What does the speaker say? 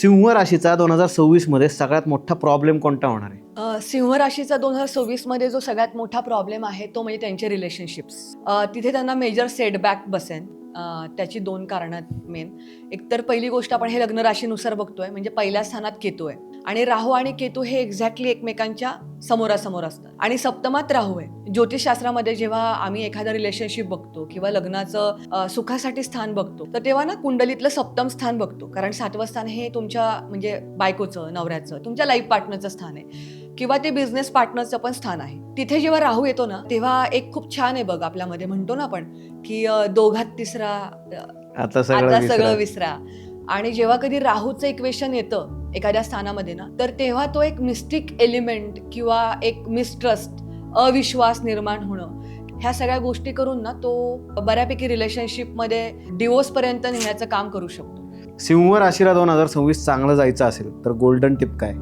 सिंह राशीचा 2026 मध्ये सगळ्यात मोठा प्रॉब्लेम कोणता होणार आहे? सिंह राशीचा 2026 मध्ये जो सगळ्यात मोठा प्रॉब्लेम आहे तो म्हणजे त्यांचे रिलेशनशिप्स. तिथे त्यांना मेजर सेटबॅक बसेन. त्याची 2 कारणं मेन. एकतर पहिली गोष्ट आपण हे लग्न राशीनुसार बघतोय, म्हणजे पहिल्या स्थानात केतू आहे आणि राहू आणि केतू हे एक्झॅक्टली एकमेकांच्या समोरासमोर असतात आणि सप्तमात राहू आहे. ज्योतिषशास्त्रामध्ये जेव्हा आम्ही एखादं रिलेशनशिप बघतो किंवा लग्नाचं सुखासाठी स्थान बघतो, तर तेव्हा ना कुंडलीतलं सप्तम स्थान बघतो, कारण 7वं स्थान हे तुमच्या म्हणजे बायकोचं, नवऱ्याचं, तुमच्या लाईफ पार्टनरचं स्थान आहे किंवा ते बिझनेस पार्टनरचं पण स्थान आहे. तिथे जेव्हा राहू येतो ना, तेव्हा एक खूप छान आहे बघ, आपल्यामध्ये म्हणतो ना आपण की दोघात तिसरा, आता सगळं विसरा. आणि जेव्हा कधी राहूचं इक्वेशन येतं एखाद्या स्थानामध्ये ना, तर तेव्हा तो एक मिस्टिक एलिमेंट किंवा एक मिसट्रस्ट, अविश्वास निर्माण होणं, ह्या सगळ्या गोष्टी करून ना तो बऱ्यापैकी रिलेशनशिपमध्ये डिवोर्स पर्यंत नेण्याचं काम करू शकतो. सिंह राशीला 2026 चांगलं जायचं असेल तर गोल्डन टिप काय?